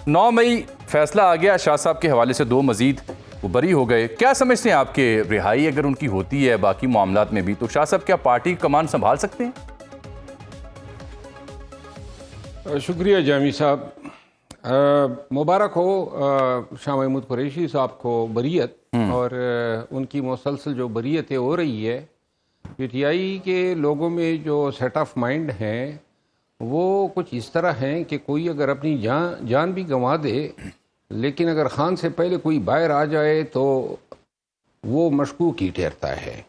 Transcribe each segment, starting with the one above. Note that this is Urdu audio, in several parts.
9 مئی فیصلہ آ گیا شاہ صاحب کے حوالے سے، 2 مزید وہ بری ہو گئے. کیا سمجھتے ہیں آپ کہ رہائی اگر ان کی ہوتی ہے باقی معاملات میں بھی تو شاہ صاحب کیا پارٹی کمان سنبھال سکتے ہیں؟ شکریہ جامی صاحب. مبارک ہو شاہ محمود قریشی صاحب کو بریت، اور ان کی مسلسل جو بریتیں ہو رہی ہے، پی ٹی آئی کے لوگوں میں جو سیٹ آف مائنڈ ہیں وہ کچھ اس طرح ہیں کہ کوئی اگر اپنی جان بھی گنوا دے لیکن اگر خان سے پہلے کوئی باہر آ جائے تو وہ مشکوک ہی ٹھہرتا ہے.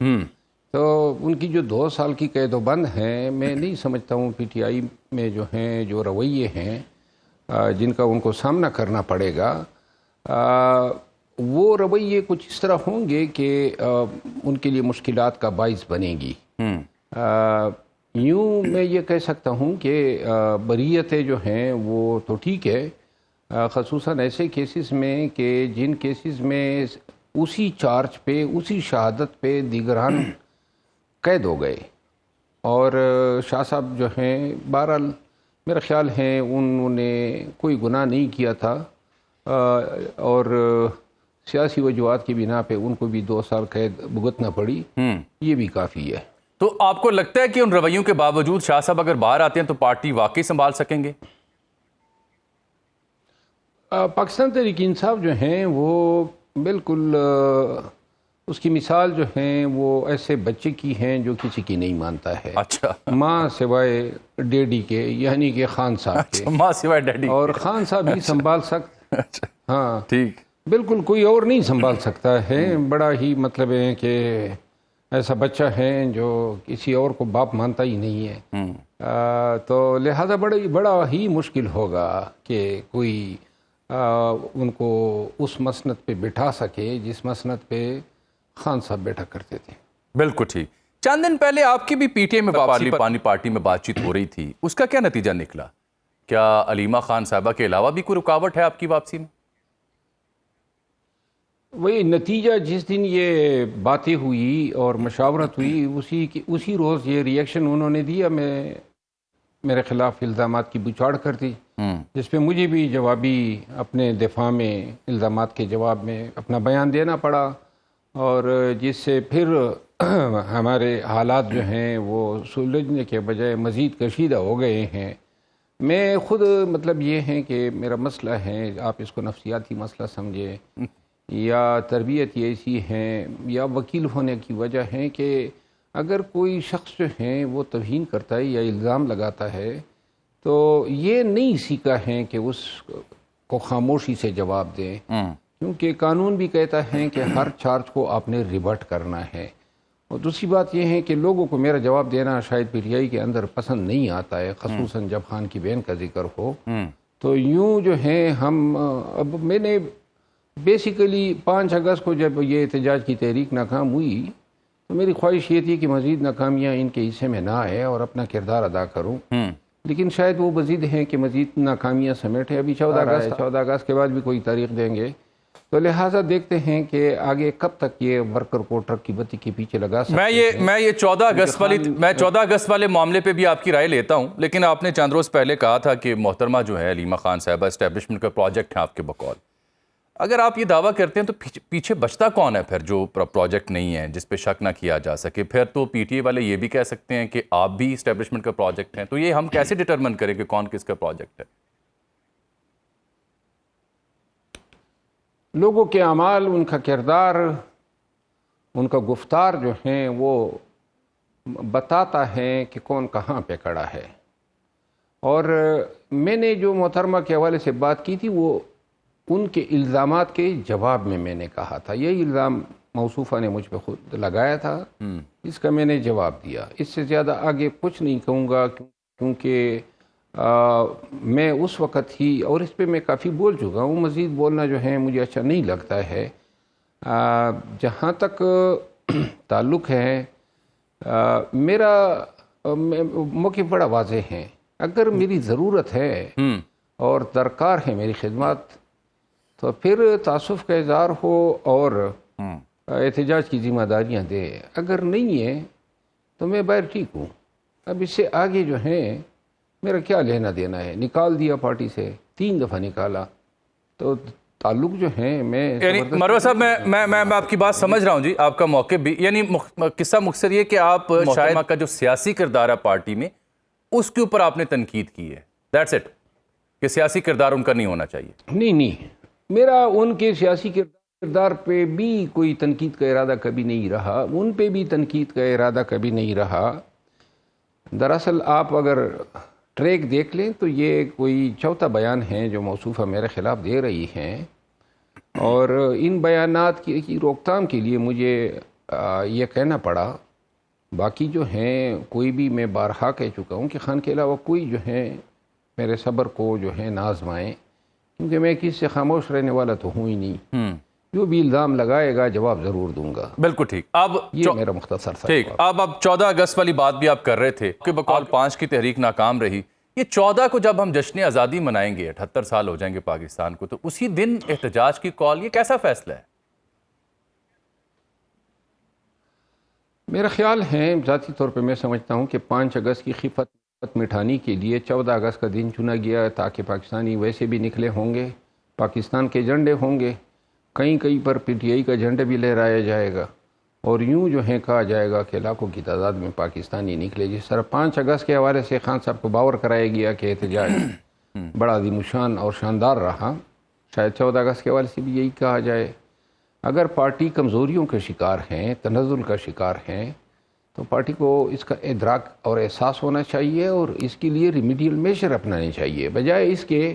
تو ان کی جو 2 سال کی قید و بند ہیں، میں نہیں سمجھتا ہوں پی ٹی آئی میں جو ہیں جو رویے ہیں جن کا ان کو سامنا کرنا پڑے گا، وہ رویے کچھ اس طرح ہوں گے کہ ان کے لیے مشکلات کا باعث بنے گی. یوں میں یہ کہہ سکتا ہوں کہ بریتیں جو ہیں وہ تو ٹھیک ہے، خصوصاً ایسے کیسز میں کہ جن کیسز میں اسی چارج پہ، اسی شہادت پہ دیگران قید ہو گئے، اور شاہ صاحب جو ہیں بہرحال میرا خیال ہے انہوں نے کوئی گناہ نہیں کیا تھا، اور سیاسی وجوہات کی بنا پہ ان کو بھی 2 سال قید بھگتنا پڑی، یہ بھی کافی ہے. تو آپ کو لگتا ہے کہ ان رویوں کے باوجود شاہ صاحب اگر باہر آتے ہیں تو پارٹی واقعی سنبھال سکیں گے؟ پاکستان تحریک انصاف جو ہیں وہ بالکل اس کی مثال جو ہیں وہ ایسے بچے کی ہیں جو کسی کی نہیں مانتا ہے. اچھا، ماں سوائے ڈیڈی کے، یعنی کہ خان صاحب کے، ماں سوائے ڈیڈی، اور خان صاحب ہی سنبھال سکتے. ہاں ٹھیک، بالکل کوئی اور نہیں سنبھال سکتا ہے. بڑا ہی مطلب ہے کہ ایسا بچہ ہے جو کسی اور کو باپ مانتا ہی نہیں ہے. تو لہذا بڑا ہی مشکل ہوگا کہ کوئی ان کو اس مسند پہ بٹھا سکے جس مسند پہ خان صاحب بیٹھا کرتے تھے. بالکل ٹھیک. چند دن پہلے آپ کی بھی پی ٹی آئی میں پانی پارٹی میں بات چیت ہو رہی تھی، اس کا کیا نتیجہ نکلا؟ کیا علیمہ خان صاحبہ کے علاوہ بھی کوئی رکاوٹ ہے آپ کی واپسی میں؟ وہی نتیجہ جس دن یہ باتیں ہوئی اور مشاورت ہوئی اسی روز یہ ریئیکشن انہوں نے دیا. میرے خلاف الزامات کی بچھاڑ کر دی، جس پہ مجھے بھی جوابی اپنے دفاع میں الزامات کے جواب میں اپنا بیان دینا پڑا، اور جس سے پھر ہمارے حالات جو ہیں وہ سلجھنے کے بجائے مزید کشیدہ ہو گئے ہیں. میں خود مطلب یہ ہے کہ میرا مسئلہ ہے، آپ اس کو نفسیاتی مسئلہ سمجھے یا تربیت یہ ایسی ہے یا وکیل ہونے کی وجہ ہے کہ اگر کوئی شخص جو ہے وہ توہین کرتا ہے یا الزام لگاتا ہے تو یہ نہیں سیکھا ہے کہ اس کو خاموشی سے جواب دیں، کیونکہ قانون بھی کہتا ہے کہ ہر چارج کو آپ نے ریورٹ کرنا ہے. اور دوسری بات یہ ہے کہ لوگوں کو میرا جواب دینا شاید پی ٹی آئی کے اندر پسند نہیں آتا ہے، خصوصاً جب خان کی بہن کا ذکر ہو. تو یوں جو ہے ہم اب میں نے بیسیکلی 5 اگست کو جب یہ احتجاج کی تحریک ناکام ہوئی تو میری خواہش یہ تھی کہ مزید ناکامیاں ان کے حصے میں نہ آئے اور اپنا کردار ادا کروں، لیکن شاید وہ مزید ہیں کہ مزید ناکامیاں سمیٹے. ابھی 14 اگست کے بعد بھی کوئی تاریخ دیں گے، تو لہٰذا دیکھتے ہیں کہ آگے کب تک یہ ورکر کو ٹرک کی بتی کے پیچھے لگا سکتے ہیں. میں یہ 14 اگست والے معاملے پہ بھی آپ کی رائے لیتا ہوں، لیکن آپ نے چند روز پہلے کہا تھا کہ محترمہ جو ہے علیمہ خان صاحبہ اسٹیبلشمنٹ کا پروجیکٹ ہے آپ کے بقول. اگر آپ یہ دعویٰ کرتے ہیں تو پیچھے بچتا کون ہے پھر جو پروجیکٹ نہیں ہے جس پہ شک نہ کیا جا سکے؟ پھر تو پی ٹی آئی والے یہ بھی کہہ سکتے ہیں کہ آپ بھی اسٹیبلشمنٹ کا پروجیکٹ ہیں، تو یہ ہم کیسے ڈٹرمن کریں کہ کون کس کا پروجیکٹ ہے؟ لوگوں کے اعمال، ان کا کردار، ان کا گفتار جو ہیں وہ بتاتا ہے کہ کون کہاں پہ کھڑا ہے. اور میں نے جو محترمہ کے حوالے سے بات کی تھی وہ ان کے الزامات کے جواب میں نے کہا تھا. یہی الزام موصوفہ نے مجھ پہ خود لگایا تھا، اس کا میں نے جواب دیا. اس سے زیادہ آگے کچھ نہیں کہوں گا، کیونکہ میں اس وقت ہی، اور اس پہ میں کافی بول چکا ہوں، مزید بولنا جو ہے مجھے اچھا نہیں لگتا ہے. جہاں تک تعلق ہے میرا موقف بڑا واضح ہے. اگر میری ضرورت ہے اور درکار ہے میری خدمات تو پھر تعصب کا اظہار ہو اور احتجاج کی ذمہ داریاں دے. اگر نہیں ہے تو میں باہر ٹھیک ہوں. اب اس سے آگے جو ہے میرا کیا لینا دینا ہے. نکال دیا پارٹی سے، 3 دفعہ نکالا، تو تعلق جو ہیں میں یعنی مروہ صاحب میں آپ کی بات سمجھ رہا ہوں جی، آپ کا موقف بھی، یعنی قصہ مختصر یہ کہ آپ محترمہ کا جو سیاسی کردار ہے پارٹی میں اس کے اوپر آپ نے تنقید کی ہے، دیٹس اٹ، کہ سیاسی کردار ان کا نہیں ہونا چاہیے. نہیں میرا ان کے سیاسی کردار پہ بھی کوئی تنقید کا ارادہ کبھی نہیں رہا، ان پہ بھی تنقید کا ارادہ کبھی نہیں رہا. دراصل آپ اگر ٹریک دیکھ لیں تو یہ کوئی چوتھا بیان ہے جو موصوفہ میرے خلاف دے رہی ہیں، اور ان بیانات کی روک تھام کے لیے مجھے یہ کہنا پڑا. باقی جو ہیں کوئی بھی، میں بارہا کہہ چکا ہوں کہ خان کے علاوہ کوئی جو ہیں میرے صبر کو جو ہے نہ آزمائیں، کیونکہ میں کسی سے خاموش رہنے والا تو ہوں ہی نہیں. جو بھی الزام لگائے گا جواب ضرور دوں گا. بالکل ٹھیک. اب یہ میرا مختصر سا ٹھیک. اب 14 اگست والی بات بھی آپ کر رہے تھے کہ بقول 5 کی تحریک ناکام رہی. یہ 14 کو جب ہم جشن آزادی منائیں گے، 78 سال ہو جائیں گے پاکستان کو، تو اسی دن احتجاج کی کال، یہ کیسا فیصلہ ہے؟ میرا خیال ہے ذاتی طور پہ میں سمجھتا ہوں کہ 5 اگست کی خفت مٹھانے کے لیے 14 اگست کا دن چنا گیا، تاکہ پاکستانی ویسے بھی نکلے ہوں گے، پاکستان کے جھنڈے ہوں گے، کہیں پر پی ٹی آئی کا جھنڈا بھی لہرایا جائے گا، اور یوں جو ہے کہا جائے گا کہ لاکھوں کی تعداد میں پاکستانی نکلے. جس طرح 5 اگست کے حوالے سے خان صاحب کو باور کرایا گیا کہ احتجاج بڑا عظیم الشان اور شاندار رہا، شاید 14 اگست کے حوالے سے بھی یہی کہا جائے. اگر پارٹی کمزوریوں کے شکار ہیں، تنزل کا شکار ہیں، تو پارٹی کو اس کا ادراک اور احساس ہونا چاہیے، اور اس کے لیے ریمیڈیل میشر اپنانے چاہیے، بجائے اس کے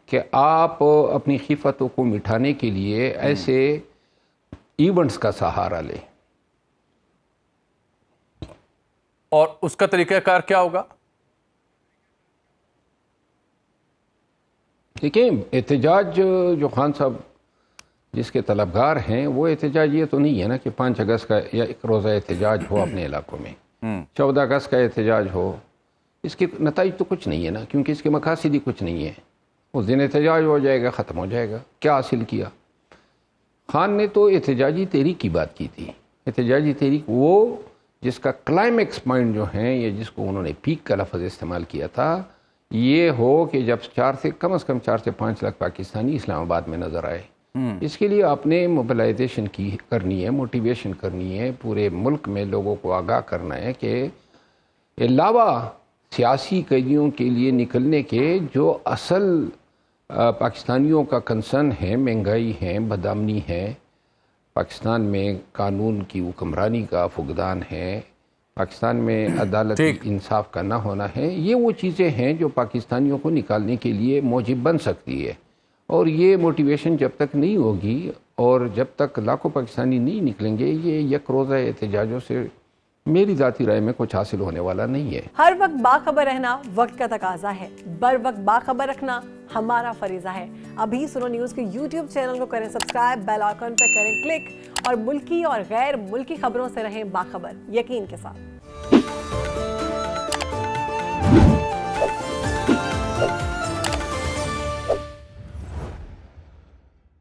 کہ آپ اپنی خفتوں کو مٹھانے کے لیے ایسے ایونٹس کا سہارا لیں. اور اس کا طریقہ کار کیا ہوگا؟ دیکھیں، احتجاج جو خان صاحب جس کے طلبگار ہیں، وہ احتجاج یہ تو نہیں ہے نا کہ 5 اگست کا یا ایک روزہ احتجاج ہو اپنے علاقوں میں، 14 اگست کا احتجاج ہو. اس کے نتائج تو کچھ نہیں ہے نا، کیونکہ اس کے مقاصد ہی کچھ نہیں ہے. اس دن احتجاج ہو جائے گا، ختم ہو جائے گا، کیا حاصل کیا؟ خان نے تو احتجاجی تحریک کی بات کی تھی. احتجاجی تحریک وہ جس کا کلائمیکس پوائنٹ جو ہیں، یا جس کو انہوں نے پیک کا لفظ استعمال کیا تھا، یہ ہو کہ جب کم از کم 4 سے 5 لاکھ پاکستانی اسلام آباد میں نظر آئے. اس کے لیے آپ نے موبلائزیشن کرنی ہے، موٹیویشن کرنی ہے، پورے ملک میں لوگوں کو آگاہ کرنا ہے کہ علاوہ سیاسی قیدیوں کے لیے نکلنے کے جو اصل پاکستانیوں کا کنسرن ہے، مہنگائی ہے، بدامنی ہے، پاکستان میں قانون کی حکمرانی کا فقدان ہے، پاکستان میں عدالت انصاف کا نہ ہونا ہے، یہ وہ چیزیں ہیں جو پاکستانیوں کو نکالنے کے لیے موجب بن سکتی ہے. اور یہ موٹیویشن جب تک نہیں ہوگی اور جب تک لاکھوں پاکستانی نہیں نکلیں گے، یہ یک روزہ احتجاجوں سے میری ذاتی رائے میں کچھ حاصل ہونے والا نہیں ہے. ہر وقت باخبر رہنا وقت کا تقاضا ہے، بر وقت باخبر رکھنا ہمارا فریضہ ہے. ابھی سنو نیوز کے یوٹیوب چینل کو کریں سبسکرائب، بیل آئیکن پہ کریں کلک، اور ملکی اور غیر ملکی خبروں سے رہیں باخبر، یقین کے ساتھ.